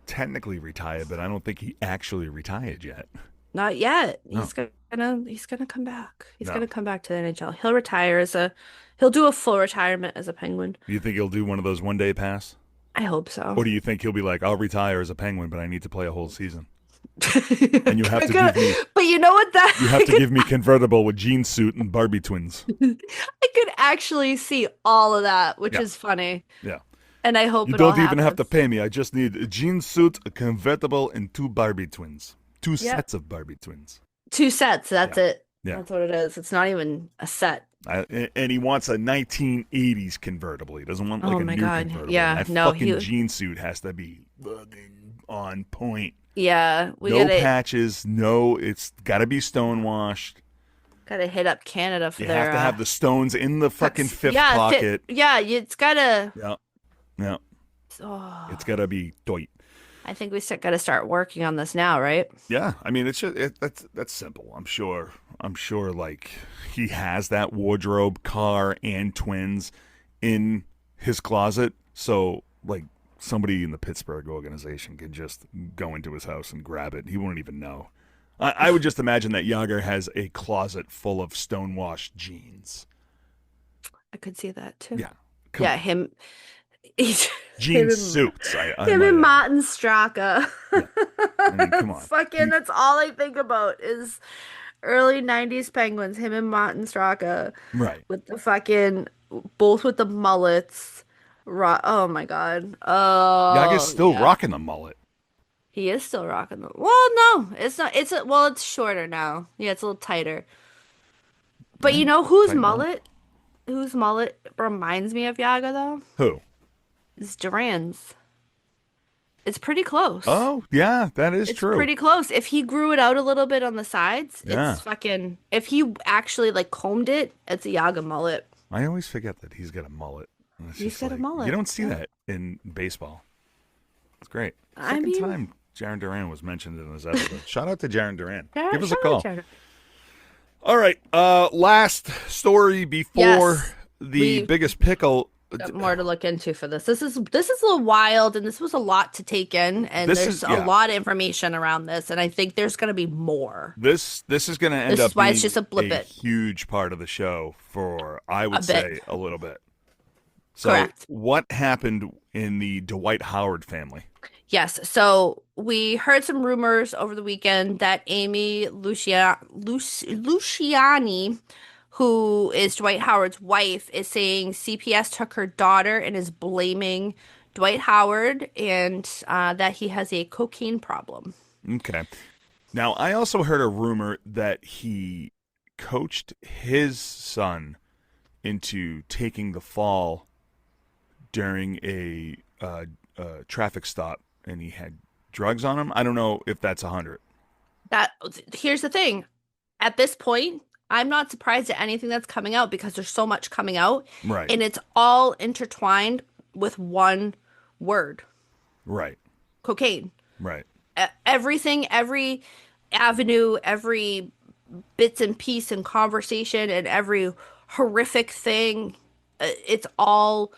technically retired, but I don't think he actually retired yet. Not yet. No, He's gonna come back. He's no. gonna come back to the NHL. He'll do a full retirement as a Penguin. Do you think he'll do one of those one-day pass? I hope so. Or do you think he'll be like, I'll retire as a Penguin, but I need to play a whole season? And you have to give me But you know what you have to give me convertible with jean suit and Barbie twins. I could actually see all of that, which Yeah, is funny. yeah. And I hope You it all don't even have to happens. pay me. I just need a jean suit, a convertible, and 2 Barbie twins. Two Yep. sets of Barbie twins. 2 sets, that's Yeah, it. yeah. That's what it is. It's not even a set. And he wants a 1980s convertible. He doesn't want like Oh a my new God. convertible. Yeah, That no, fucking jean suit has to be fucking on point. Yeah, we No gotta patches. No, it's got to be stonewashed. gotta hit up Canada for You their have to have the stones in the fucking fifth yeah, pocket. it's gotta Yeah, yeah. oh, It's got to be tight. I think we gotta start working on this now, right? Yeah, I mean it's just that's simple. I'm sure. Like he has that wardrobe, car, and twins in his closet. So like somebody in the Pittsburgh organization could just go into his house and grab it. He wouldn't even know. I would just imagine that Yager has a closet full of stonewashed jeans. I could see that too. Yeah, come Yeah, on. him Jean him suits. I him might and add. Martin Straka. Yeah. I mean, come on. Fucking that's all I think about is early 90s Penguins, him and Martin Straka Right. with the fucking both with the mullets. Oh my God. Yager's Oh, still yeah. rocking the mullet. He is still rocking them. Well, no, it's not. Well, it's shorter now. Yeah, it's a little tighter. But Yeah, you know tight mullet. whose mullet reminds me of Yaga though? Who? Is Duran's. It's pretty close. Oh, yeah, that is It's true. pretty close. If he grew it out a little bit on the sides, Yeah. it's fucking. If he actually like combed it, it's a Yaga mullet. I always forget that he's got a mullet. And it's He's just got a like, mullet. You don't see Yeah. that in baseball. It's great. I Second mean- time Jaron Duran was mentioned in this episode. Shout out to Jaron Duran. Yeah, Give us a shout out call. Jared. All right. Last story before Yes. the We- biggest pickle. Got more to look into for this. This is a little wild, and this was a lot to take in, and This there's is- a yeah. lot of information around this, and I think there's going to be more. This is going to end This up is why being it's just a blip it. huge part of the show for, I would A say, bit. a little bit. So Correct. what happened in the Dwight Howard family? Yes, so we heard some rumors over the weekend that Luciani, who is Dwight Howard's wife, is saying CPS took her daughter and is blaming Dwight Howard and that he has a cocaine problem. Okay. Now, I also heard a rumor that he coached his son into taking the fall during a traffic stop, and he had drugs on him. I don't know if that's 100. That here's the thing. At this point, I'm not surprised at anything that's coming out because there's so much coming out Right. and it's all intertwined with one word, Right. cocaine. Right. Everything, every avenue, every bits and piece and conversation and every horrific thing, it's all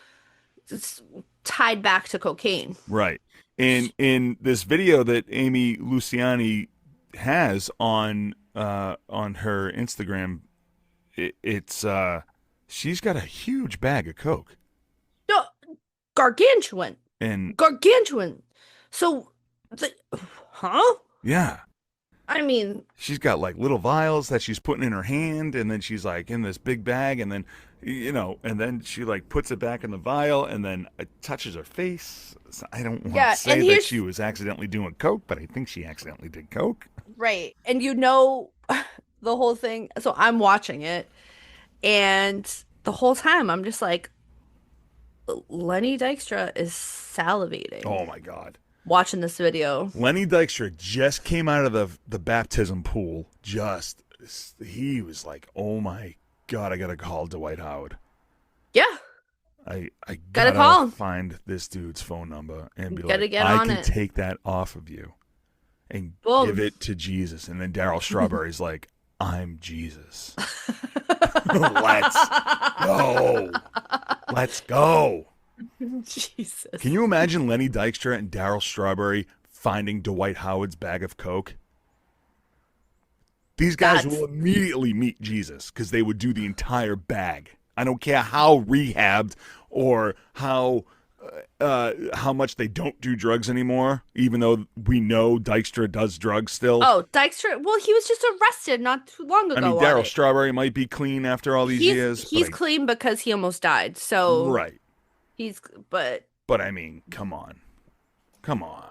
s- tied back to cocaine. Right. In this video that Amy Luciani has on her Instagram, it's she's got a huge bag of coke. No, gargantuan, And gargantuan. So, the, huh? yeah, I mean, she's got like little vials that she's putting in her hand, and then she's like in this big bag, and then and then she like puts it back in the vial, and then it touches her face. So I don't want yeah, to say and that here's she was accidentally doing coke, but I think she accidentally did coke. right. And the whole thing. So I'm watching it, and the whole time I'm just like, Lenny Dykstra is salivating Oh my god. watching this video. Lenny Dykstra just came out of the baptism pool. He was like, "Oh my god, I gotta call Dwight Howard. Yeah, I gotta gotta call him. find this dude's phone number and be Gotta like, get I on can it. take that off of you and give Boom. it to Jesus." And then Daryl Strawberry's like, "I'm Jesus. Let's go. Let's go." Jesus. Can you imagine Lenny Dykstra and Daryl Strawberry finding Dwight Howard's bag of coke? These guys That's will immediately meet Jesus because they would do the entire bag. I don't care how rehabbed or how much they don't do drugs anymore, even though we know Dykstra does drugs still. oh, Dykstra. Well, he was just arrested not too long I mean, ago on Daryl it. Strawberry might be clean after all these He's years, he's clean because he almost died. So right. he's but But I mean, come on. Come on.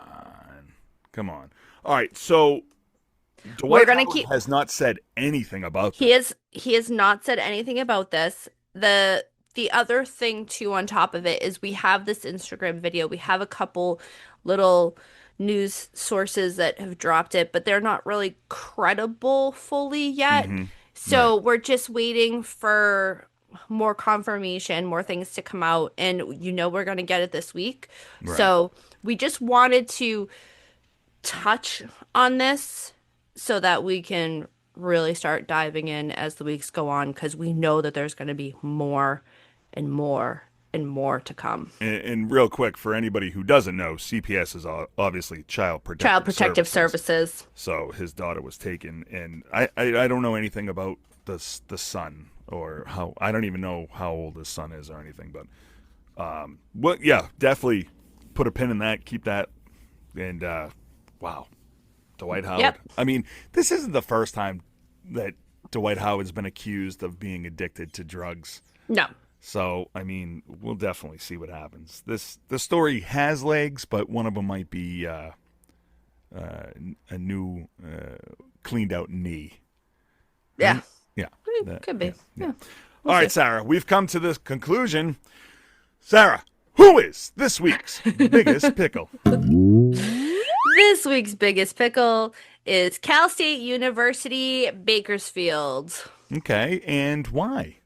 Come on. All right, so we're Dwight gonna Howard keep has not said anything about he this. is he has not said anything about this. The other thing too on top of it is we have this Instagram video. We have a couple little news sources that have dropped it, but they're not really credible fully yet. Mm-hmm. Right. So we're just waiting for more confirmation, more things to come out, and we're gonna get it this week. Right. So we just wanted to touch on this so that we can really start diving in as the weeks go on because we know that there's going to be more and more and more to come. And real quick, for anybody who doesn't know, CPS is obviously Child Protective Services. So his daughter was taken, and I don't know anything about the son or how I don't even know how old his son is or anything. But well, yeah, definitely put a pin in that, keep that, and wow, Dwight Howard. Yep. I mean, this isn't the first time that Dwight Howard's been accused of being addicted to drugs. No. So, I mean, we'll definitely see what happens. The story has legs, but one of them might be a new cleaned out knee. Yeah. Yeah, Could be. Yeah. All right, Sarah, we've come to this conclusion. Sarah, who is this week's biggest pickle? This week's biggest pickle is Cal State University Bakersfield Okay, and why?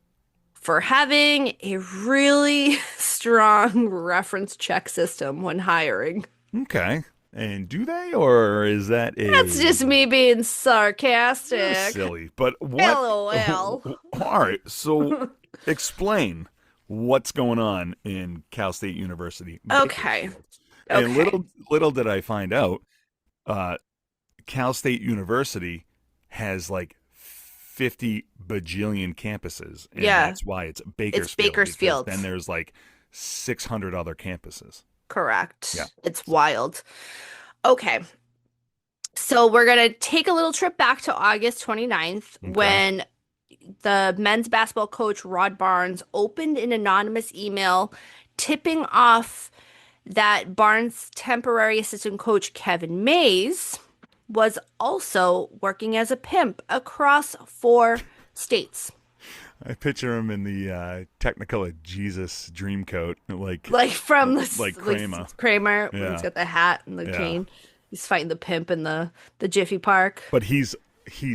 for having a really strong reference check system when hiring. Okay, and do they, or is that a That's just me being sarcastic. silly? But what? LOL. All right, so explain what's going on in Cal State University. Okay. And Okay. little did I find out, Cal State University has like 50 bajillion campuses, and Yeah. that's why it's It's Bakersfield. Because Bakersfield. then there's like 600 other campuses. Yeah. Correct. It's wild. Okay. So we're going to take a little trip back to August 29th Okay. when the men's basketball coach Rod Barnes opened an anonymous email tipping off that Barnes' temporary assistant coach Kevin Mays was also working as a pimp across 4 states. I picture him in the Technicolor Jesus dream coat, Like from like like Kramer. Kramer when he's Yeah. got the hat and the Yeah. cane. He's fighting the pimp in the Jiffy Park. But he's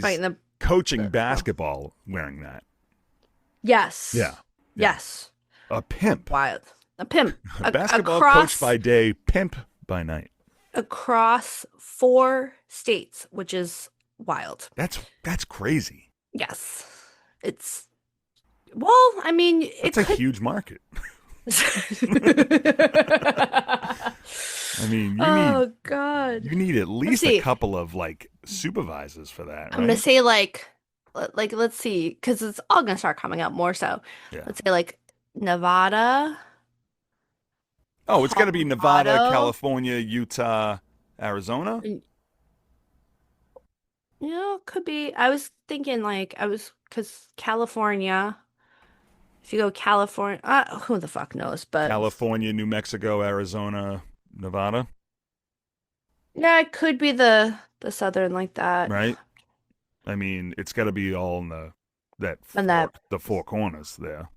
Fighting coaching oh. basketball wearing that. Yes. Yeah. Yeah. Yes. A pimp. Wild. A pimp. A basketball coach Across by day, pimp by night. across 4 states, which is wild. That's crazy. Yes. It's well, I mean, it That's a could. huge market. I mean, Oh God. you need at Let's least a see. couple of like supervisors for that, I'm gonna right? say like let's see, because it's all gonna start coming up more so. Yeah. Let's say like Nevada, Oh, it's got to be Nevada, Colorado. California, Utah, Arizona, And, could be. I was thinking like because California. If you go California, who the fuck knows? But California, New Mexico, Arizona, Nevada, yeah, it could be the southern like that. right? I mean, it's got to be all in And that the four corners there.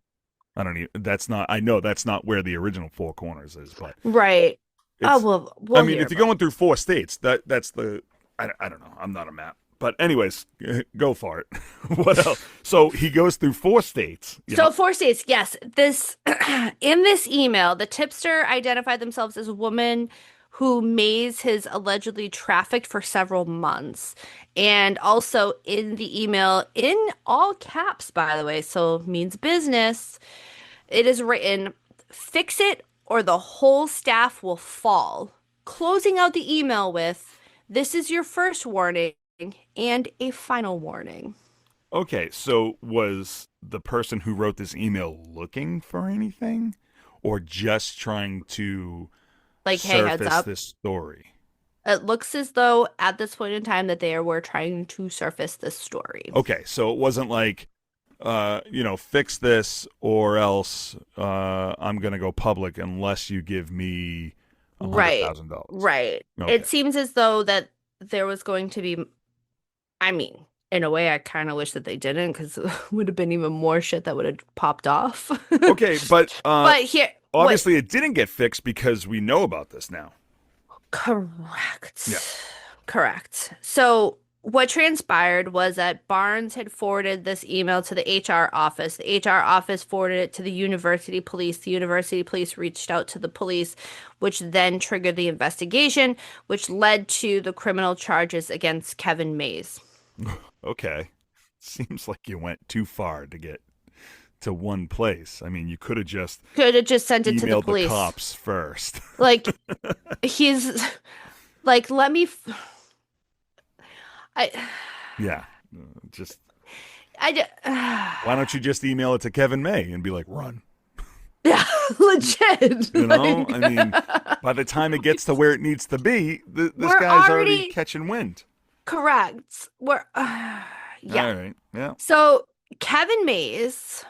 I don't even. That's not. I know that's not where the original four corners is, but right. Oh, it's. I we'll mean, hear if you're about going through 4 states, that's the. I don't know. I'm not a map, but anyways, go for it. What else? So he goes through 4 states. So 4 states, yes. This in this email, the tipster identified themselves as a woman who Mays has allegedly trafficked for several months. And also in the email, in all caps, by the way, so means business, it is written, fix it or the whole staff will fall. Closing out the email with, this is your first warning and a final warning. Okay, so was the person who wrote this email looking for anything, or just trying to Like, hey, heads surface up. this story? It looks as though at this point in time that they were trying to surface this story. Okay, so it wasn't like, fix this or else I'm gonna go public unless you give me a hundred Right, thousand dollars. right. Okay. It seems as though that there was going to be, I mean, in a way, I kind of wish that they didn't because it would have been even more shit that would have popped off. Okay, but But here, what? obviously it didn't get fixed because we know about this now. Correct. Yeah. Correct. So what transpired was that Barnes had forwarded this email to the HR office. The HR office forwarded it to the university police. The university police reached out to the police, which then triggered the investigation, which led to the criminal charges against Kevin Mays. Okay. Seems like you went too far to get to one place. I mean, you could have just Could have just sent it to the emailed the police. cops first. Like he's like, let me. I. Yeah. Just I. why don't you just email it to Kevin May and be like, run? Yeah, legit. You know, Like, I mean, by the time it gets to where it needs to be, this we're guy's already already catching wind. correct. We're yeah. All right. Yeah. So Kevin Mays,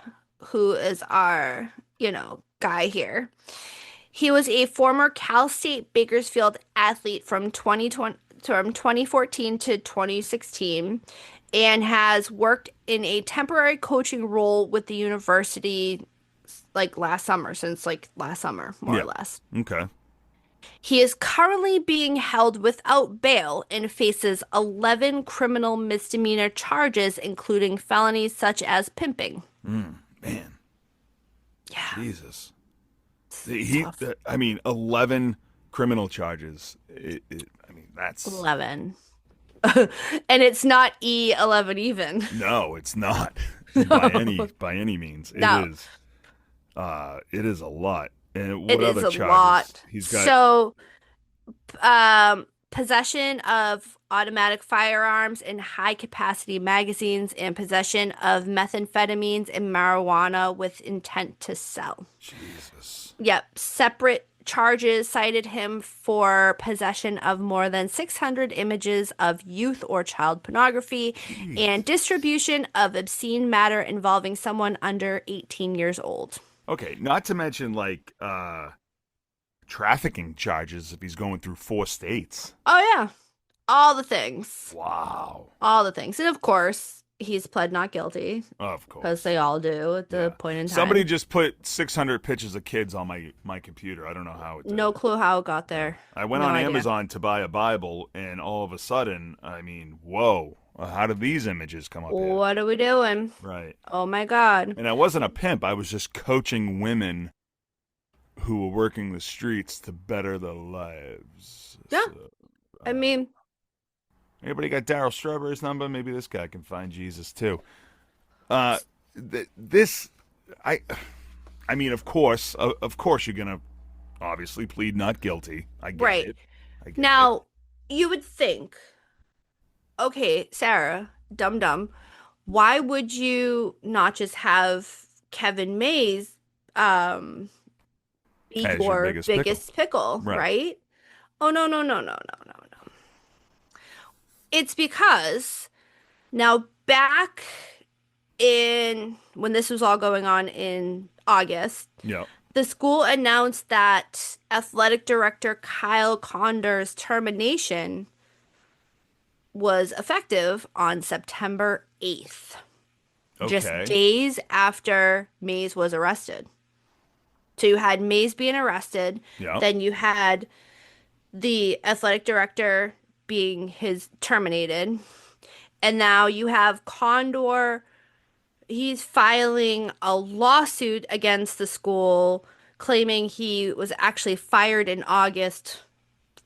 who is our, guy here, he was a former Cal State Bakersfield athlete from 2014 to 2016 and has worked in a temporary coaching role with the university since last summer, more Yeah. or less. Okay. He is currently being held without bail and faces 11 criminal misdemeanor charges, including felonies such as pimping. Man, Yeah, Jesus. it's tough. I mean, 11 criminal charges. I mean, that's 11. And it's not E11 even. no, it's not No, by any means. no, It is a lot. And it what is other a charges? lot. He's got. So, possession of automatic firearms and high capacity magazines and possession of methamphetamines and marijuana with intent to sell. Jesus. Yep, separate charges cited him for possession of more than 600 images of youth or child pornography and distribution of obscene matter involving someone under 18 years old. Okay, not to mention like trafficking charges if he's going through 4 states. Oh, yeah. All the things. Wow. All the things. And of course, he's pled not guilty. Of course. Because they all do at the point in time. Somebody just put 600 pictures of kids on my computer. I don't know how it did. No clue how it got there. I went on Amazon to buy a Bible, and all of a sudden, I mean, whoa. How did these images come up here? What are we doing? Right. Oh, my God. And I wasn't a pimp. I was just coaching women who were working the streets to better their lives. Yeah. So, I mean... Anybody got Daryl Strawberry's number? Maybe this guy can find Jesus too. I mean, of course, you're gonna obviously plead not guilty. I get it. Now, you would think, okay, Sarah, dum, why would you not just have Kevin Mays be your biggest pickle, right? Oh, no. It's because now back in when this was all going on in August, the school announced that athletic director Kyle Condor's termination was effective on September 8th, just days after Mays was arrested. So you had Mays being arrested, then you had the athletic director being terminated, and now you have Condor. He's filing a lawsuit against the school, claiming he was actually fired in August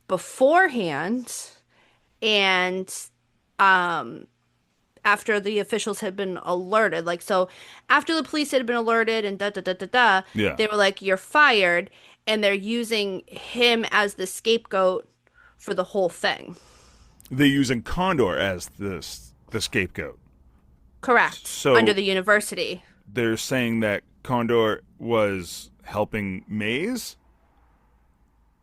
beforehand, and after the officials had been alerted. Like, so after the police had been alerted and they were like, you're fired, and they're using him as the scapegoat for the whole thing. They're using Condor as the scapegoat. Correct. So under the university. They're saying that Condor was helping Mays,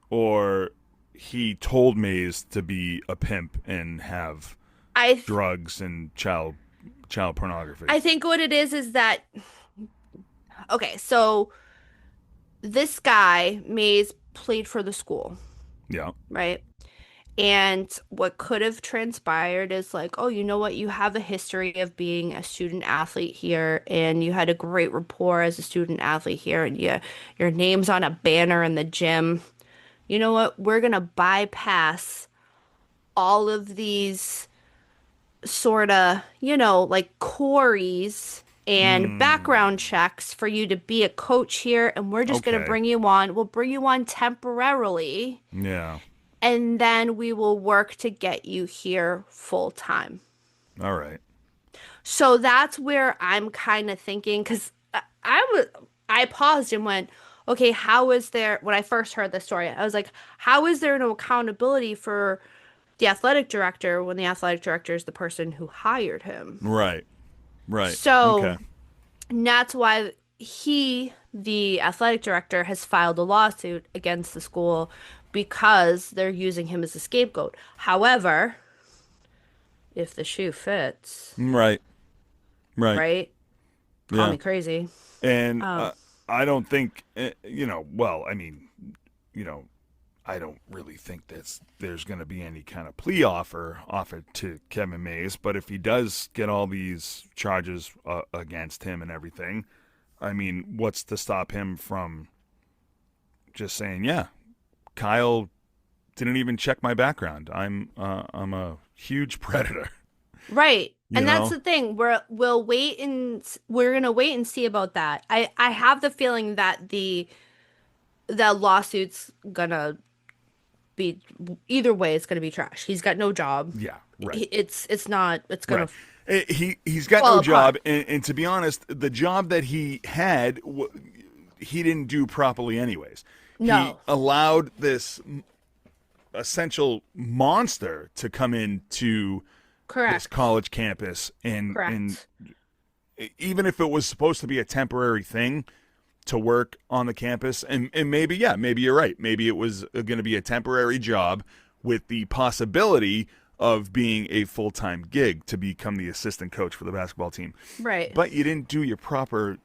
or he told Mays to be a pimp and have drugs and child pornography. I think what it is that, okay, so this guy, Mays, played for the school. Yeah. Right? And what could have transpired is like, oh, you know what? You have a history of being a student athlete here, and you had a great rapport as a student athlete here, and your name's on a banner in the gym. You know what? We're going to bypass all of these sort of, like queries and background checks for you to be a coach here, and we're just going to bring you on. We'll bring you on temporarily. Yeah. And then we will work to get you here full time. All right. So that's where I'm kind of thinking, because I paused and went, okay, how is there, when I first heard the story, I was like, how is there no accountability for the athletic director when the athletic director is the person who hired him? Right. So that's why the athletic director, has filed a lawsuit against the school, because they're using him as a scapegoat. However, if the shoe fits. Right. Call me crazy. And I don't think, I don't really think there's going to be any kind of plea offered to Kevin Mays. But if he does get all these charges against him and everything, I mean, what's to stop him from just saying, yeah, Kyle didn't even check my background. I'm a huge predator. Right. And that's the thing. We're gonna wait and see about that. I have the feeling that the lawsuit's gonna be, either way, it's gonna be trash. He's got no job. Yeah. Right. It's gonna. Right. He's got no job, and to be honest, the job that he had, he didn't do properly anyways. No. He allowed this essential monster to come into this college campus, and even if it was supposed to be a temporary thing, to work on the campus. And maybe you're right. Maybe it was going to be a temporary job with the possibility of being a full-time gig to become the assistant coach for the basketball team. Right. But you didn't do your proper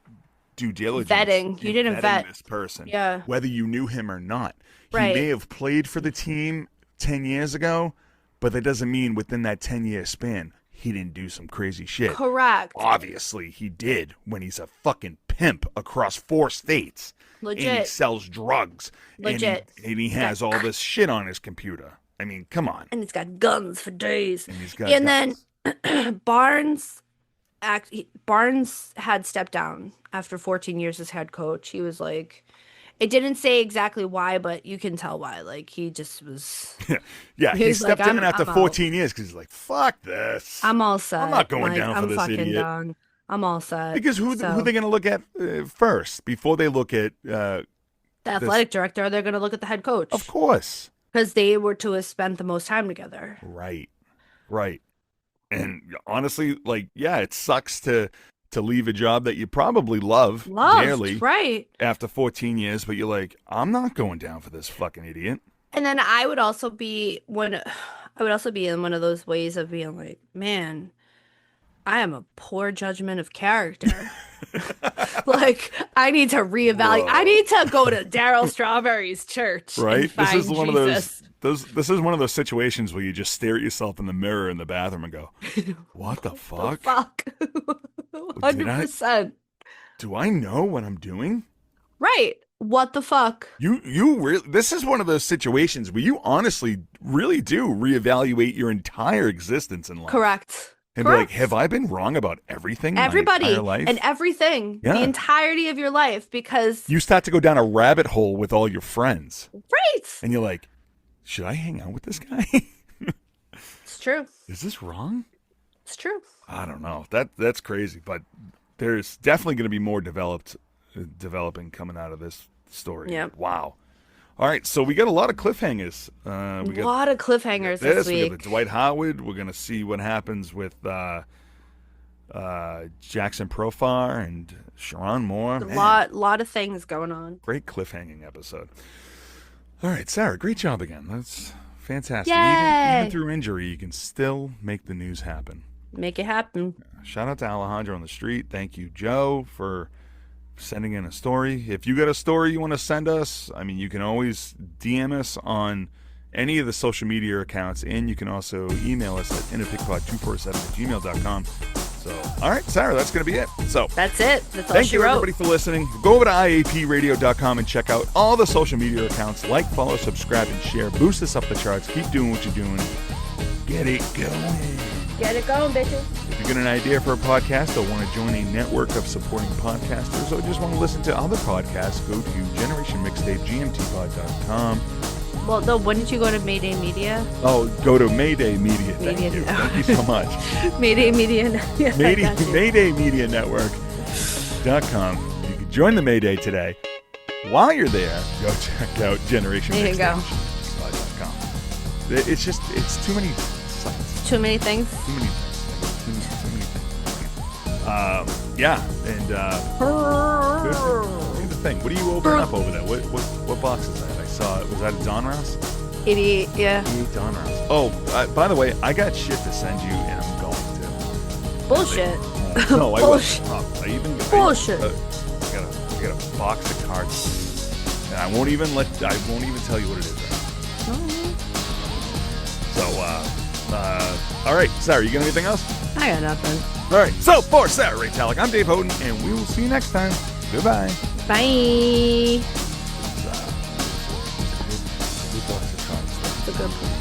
due diligence. Vetting. You didn't vet this person. Yeah. Whether you knew him or not. Right. He may have played for the team 10 years ago, but that doesn't mean within that 10-year span he didn't do some crazy shit. Correct. Obviously, he did when he's a fucking pimp across 4 states. Legit. And he sells drugs. Legit. And he has all this shit on his computer. I mean, come on. And he's got guns for days. And he's got guns. Then Barnes had stepped down after 14 years as head coach. He was like, it didn't say exactly why, but you can tell why. Like, he just was. Yeah, he stepped like, in after 14 years because he's like, fuck this. I'm all set. I'm not going down for this idiot. Done. I'm all set. Because who are they going to look at first before they look at the athletic director? They're going to look at the head coach. Of course. Because they were to have spent the most time together. Right. And honestly, like, yeah, it sucks to leave a job that you probably loved dearly, right? After 14 years, but you're like, I'm not going down for this fucking idiot. And then I would also be in one of those ways of being like, man, I am a poor judgment of character. Like, I need to reevaluate. I need to go to Daryl Strawberry's church. Right? And find This is one Jesus. of those. This is one of those situations where you just stare at yourself in the mirror in the bathroom and go, "What the fuck? 100%. Do I know what I'm doing? Right? What the fuck? You really? This is one of those situations where you honestly really do reevaluate your entire existence in life. Correct. And be like, have I been wrong about everything? Everybody my entire life? and everything. Yeah. The entirety of your life, because you start to go down a rabbit hole with all your friends. Right. And you're like, should I hang out with this guy? It's true. Is this wrong? It's true. I don't know. That's crazy, but there's definitely going to be more developing coming out of this story. Yeah. Wow. All right, so we got a lot of cliffhangers. A lot of cliffhangers this week. We got the Dwight Howard. We're going to see what happens with Jackson Profar and Sherrone Moore. A lot of things going on. Great cliffhanging episode. All right, Sarah, great job again. That's fantastic. Yay! Even through injury, you can still make the news happen. Make it happen. Shout out to Alejandro on the street. Thank you, Joe, for sending in a story. If you got a story you want to send us, I mean, you can always DM us on any of the social media accounts, and you can also email us at innerpickpod247@gmail.com. So, all right, Sarah, that's going to be it. So that's it. That's all thank she you, wrote. everybody, for listening. Go over to iapradio.com and check out all the social media accounts. Like, follow, subscribe, and share. Boost us up the charts. Keep doing what you're doing. Get it going. Get it going, bitches. If you got an idea for a podcast or want to join a network of supporting podcasters or just want to listen to other podcasts, go to generationmixtapegmtpod.com. Well, no, wouldn't you go to Mayday Media? Oh, go to Mayday Media. Thank you. Network. Thank you so much. Mayday Media. Yeah, Mayday Media Network.com. You can join the Mayday today. While you're there, go check out generationmixtapegmtpod.com. It's too many sites. Too many things. Too many things. Yeah, and here's the thing. What are you opening up over there? What box is that? I saw it. Was that a Don Rouse? 88, yeah. 88 Don Rouse. Oh, by the way, I got shit to send you, and I'm going to. Bullshit. No, I Bullshit. wasn't. Bullshit. I got a box of cards, and I won't even tell you what it is. So, all right, Sarah, you got anything else? I got nothing. All right, so for Sarah Ray Talek, I'm Dave Houghton, and we will see you next time. Goodbye. Bye. It's a good one.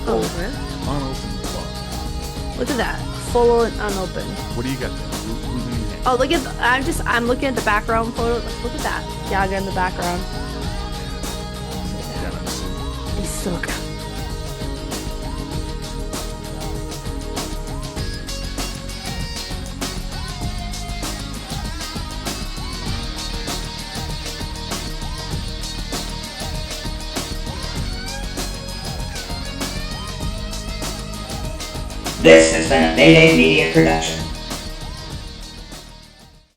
Oh, really? Unopened box. Look at that. Full and unopened. What do you got there? Who's in your hand? Oh, look at I'm looking at the background photo. Look at that. Yaga in the background. Dennis. He's so good. This has been a Mayday Media production.